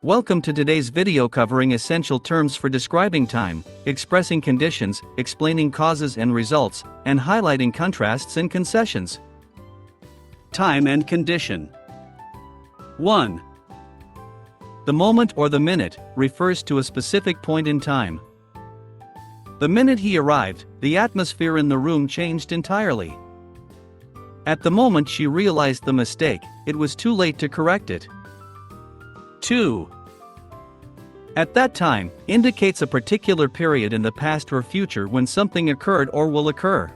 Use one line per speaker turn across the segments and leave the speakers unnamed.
Welcome to today's video covering essential terms for describing time, expressing conditions, explaining causes and results, and highlighting contrasts and concessions.
Time and condition. 1.
The moment or the minute refers to a specific point in time. The minute he arrived, the atmosphere in the room changed entirely. At the moment she realized the mistake, it was too late to correct it.
2.
At that time indicates a particular period in the past or future when something occurred or will occur.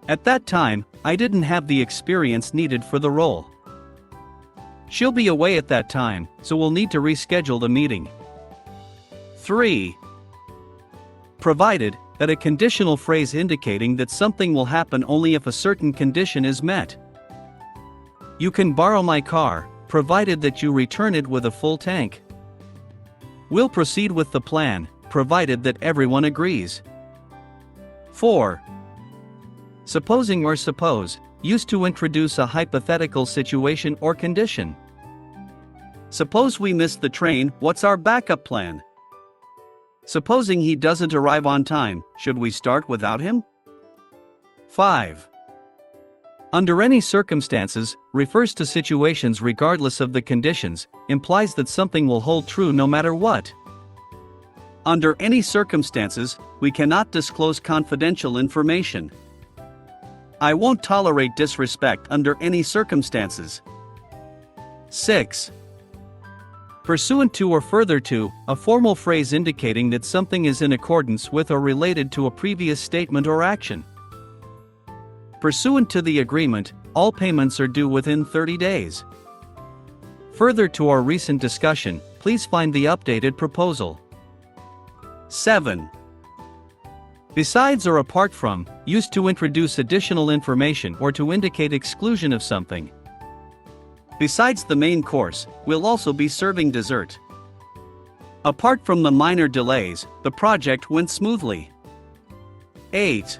At that time, I didn't have the experience needed for the role. She'll be away at that time, so we'll need to reschedule the meeting.
3.
Provided that a conditional phrase indicating that something will happen only if a certain condition is met. You can borrow my car, provided that you return it with a full tank. We'll proceed with the plan, provided that everyone agrees.
4.
Supposing or suppose, used to introduce a hypothetical situation or condition.
Suppose we miss the train, what's our backup plan? Supposing he doesn't arrive on time, should we start without him?
5. Under any circumstances refers to situations regardless of the conditions, implies that something will hold true no matter what.
Under any circumstances, we cannot disclose confidential information. I won't tolerate disrespect under any circumstances.
6. Pursuant to or further to, a formal phrase indicating that something is in accordance with or related to a previous statement or action. Pursuant to the agreement, all payments are due within 30 days. Further to our recent discussion, please find the updated proposal.
7.
Besides or apart from, used to introduce additional information or to indicate exclusion of something.
Besides the main course, we'll also be serving dessert. Apart from the minor delays, the project went smoothly. 8.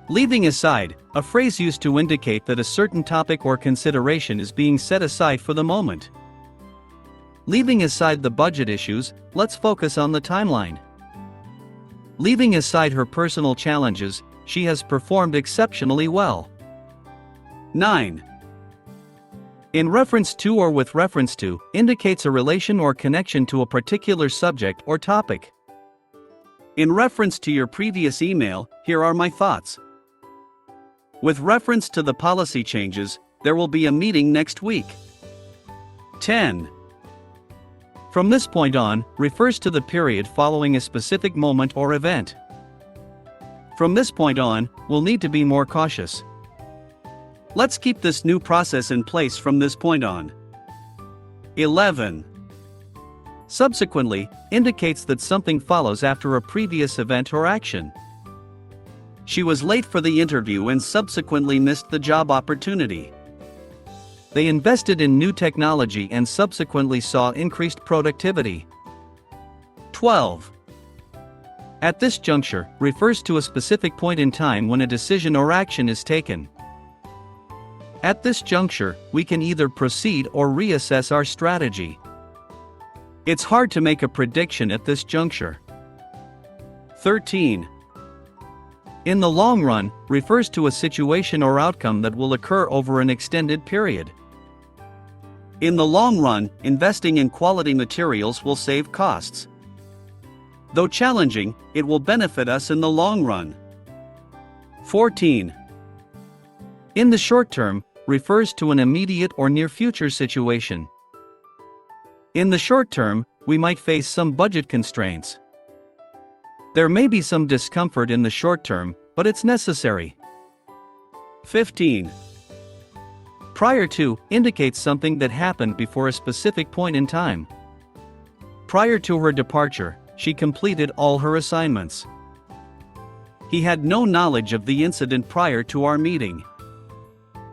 Leaving aside, a phrase used to indicate that a certain topic or consideration is being set aside for the moment. Leaving aside the budget issues, let's focus on the timeline. Leaving aside her personal challenges, she has performed exceptionally well.
9.
In reference to or with reference to, indicates a relation or connection to a particular subject or topic.
In reference to your previous email, here are my thoughts. With reference to the policy changes, there will be a meeting next week. 10.
From this point on, refers to the period following a specific moment or event. From this point on, we'll need to be more cautious.
Let's keep this new process in place from this point on. 11.
Subsequently, indicates that something follows after a previous event or action.
She was late for the interview and subsequently missed the job opportunity.
They invested in new technology and subsequently saw increased productivity.
12.
At this juncture, refers to a specific point in time when a decision or action is taken. At this juncture, we can either proceed or reassess our strategy. It's hard to make a prediction at this juncture.
13.
In the long run, refers to a situation or outcome that will occur over an extended period.
In the long run, investing in quality materials will save costs. Though challenging, it will benefit us in the long run. 14.
In the short term, refers to an immediate or near future situation. In the short term, we might face some budget constraints. There may be some discomfort in the short term, but it's necessary.
15.
Prior to, indicates something that happened before a specific point in time. Prior to her departure, she completed all her assignments.
He had no knowledge of the incident prior to our meeting.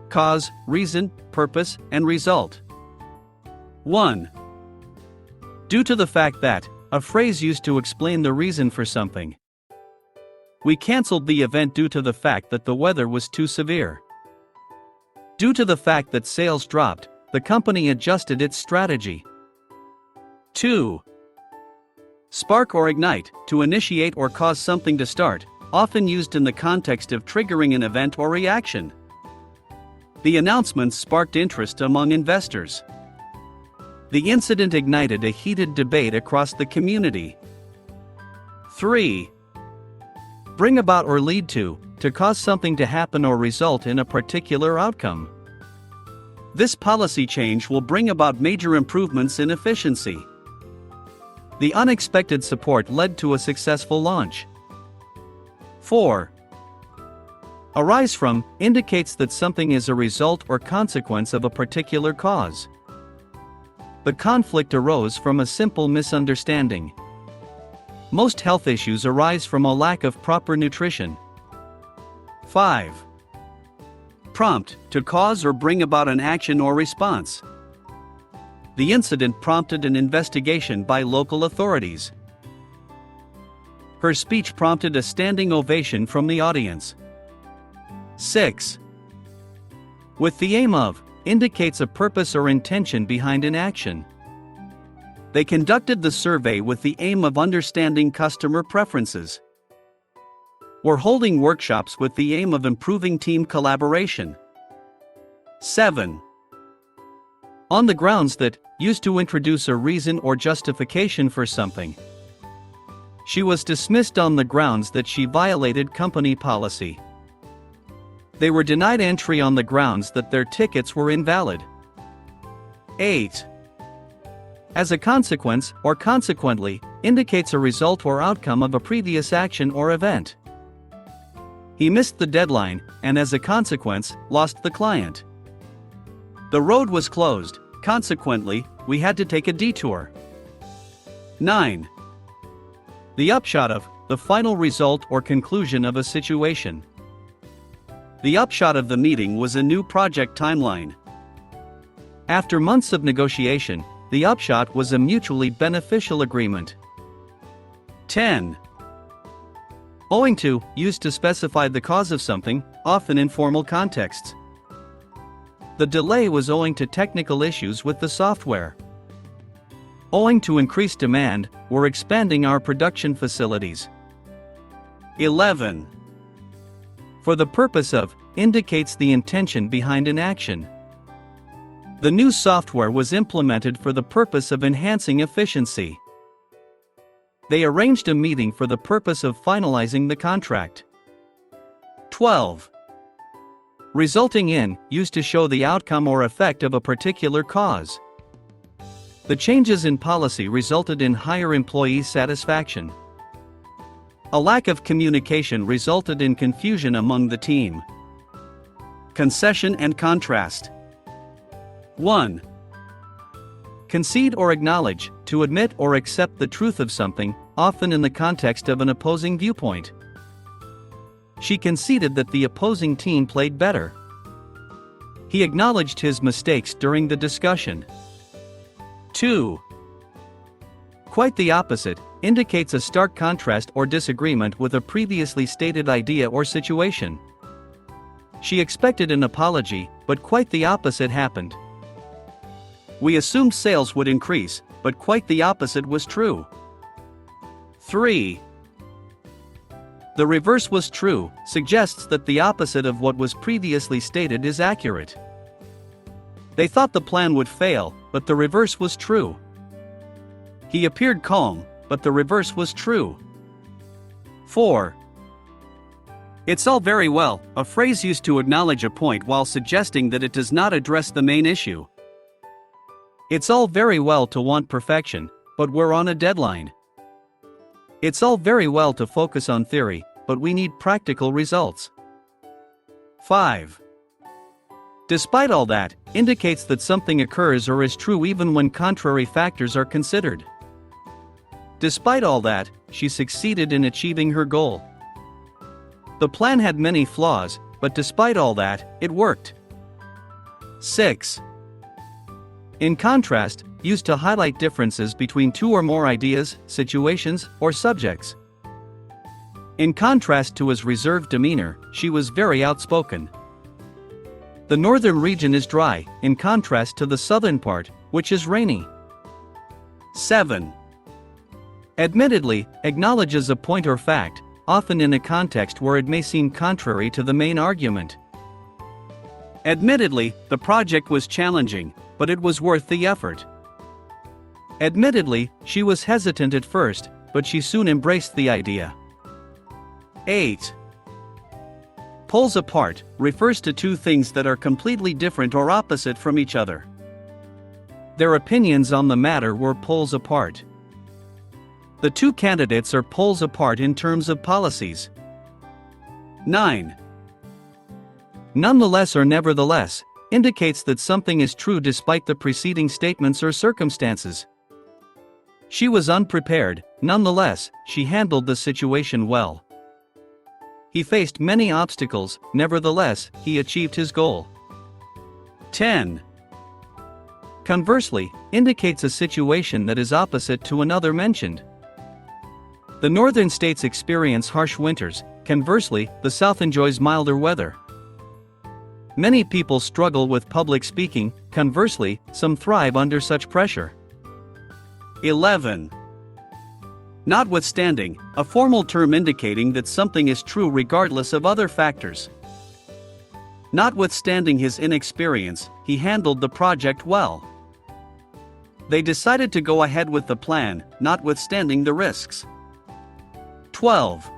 Cause, reason, purpose, and result. 1.
Due to the fact that, a phrase used to explain the reason for something. We cancelled the event due to the fact that the weather was too severe. Due to the fact that sales dropped, the company adjusted its strategy.
2. Spark or ignite, to initiate or cause something to start, often used in the context of triggering an event or reaction. The announcements sparked interest among investors. The incident ignited a heated debate across the community. 3. Bring about or lead to cause something to happen or result in a particular outcome. This policy change will bring about major improvements in efficiency. The unexpected support led to a successful launch. 4. Arise from indicates that something is a result or consequence of a particular cause. The conflict arose from a simple misunderstanding. Most health issues arise from a lack of proper nutrition. 5. Prompt, to cause or bring about an action or response. The incident prompted an investigation by local authorities. Her speech prompted a standing ovation from the audience. 6. With the aim of, indicates a purpose or intention behind an action. They conducted the survey with the aim of understanding customer preferences. We're holding workshops with the aim of improving team collaboration. 7. On the grounds that, used to introduce a reason or justification for something. She was dismissed on the grounds that she violated company policy. They were denied entry on the grounds that their tickets were invalid. 8. As a consequence, or consequently, indicates a result or outcome of a previous action or event. He missed the deadline, and as a consequence, lost the client. The road was closed, consequently, we had to take a detour. 9. The upshot of, the final result or conclusion of a situation. The upshot of the meeting was a new project timeline. After months of negotiation, the upshot was a mutually beneficial agreement. 10. Owing to, used to specify the cause of something, often in formal contexts. The delay was owing to technical issues with the software. Owing to increased demand, we're expanding our production facilities. 11. For the purpose of, indicates the intention behind an action. The new software was implemented for the purpose of enhancing efficiency. They arranged a meeting for the purpose of finalizing the contract. 12. Resulting in, used to show the outcome or effect of a particular cause. The changes in policy resulted in higher employee satisfaction. A lack of communication resulted in confusion among the team. Concession and contrast. 1. Concede or acknowledge, to admit or accept the truth of something, often in the context of an opposing viewpoint. She conceded that the opposing team played better. He acknowledged his mistakes during the discussion. 2. Quite the opposite, indicates a stark contrast or disagreement with a previously stated idea or situation. She expected an apology, but quite the opposite happened. We assumed sales would increase, but quite the opposite was true. 3. The reverse was true, suggests that the opposite of what was previously stated is accurate. They thought the plan would fail, but the reverse was true. He appeared calm, but the reverse was true. 4. It's all very well, a phrase used to acknowledge a point while suggesting that it does not address the main issue. It's all very well to want perfection, but we're on a deadline. It's all very well to focus on theory, but we need practical results. 5. Despite all that, indicates that something occurs or is true even when contrary factors are considered. Despite all that, she succeeded in achieving her goal. The plan had many flaws, but despite all that, it worked. 6. In contrast, used to highlight differences between two or more ideas, situations, or subjects. In contrast to his reserved demeanor, she was very outspoken. The northern region is dry, in contrast to the southern part, which is rainy. 7.
Admittedly acknowledges a point or fact, often in a context where it may seem contrary to the main argument.
Admittedly, the project was challenging, but it was worth the effort.
Admittedly, she was hesitant at first, but she soon embraced the idea.
8. Pulls apart refers to two things that are completely different or opposite from each other.
Their opinions on the matter were poles apart. The two candidates are poles apart in terms of policies.
9.
Nonetheless or nevertheless indicates that something is true despite the preceding statements or circumstances. She was unprepared, nonetheless, she handled the situation well. He faced many obstacles, nevertheless, he achieved his goal.
10.
Conversely, indicates a situation that is opposite to another mentioned. The northern states experience harsh winters, conversely, the south enjoys milder weather. Many people struggle with public speaking, conversely, some thrive under such pressure.
11. Notwithstanding, a formal term indicating that something is true regardless of other factors. Notwithstanding his inexperience, he handled the project well. They decided to go ahead with the plan, notwithstanding the risks. 12.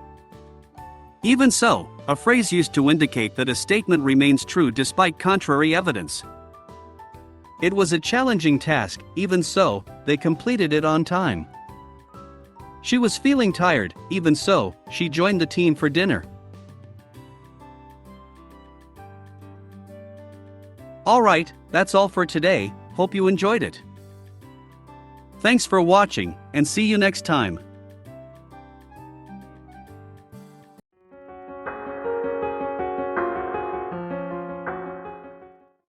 Even so, a phrase used to indicate that a statement remains true despite contrary evidence. It was a challenging task, even so, they completed it on time. She was feeling tired, even so, she joined the team for dinner. Alright, that's all for today, hope you enjoyed it. Thanks for watching, and see you next time.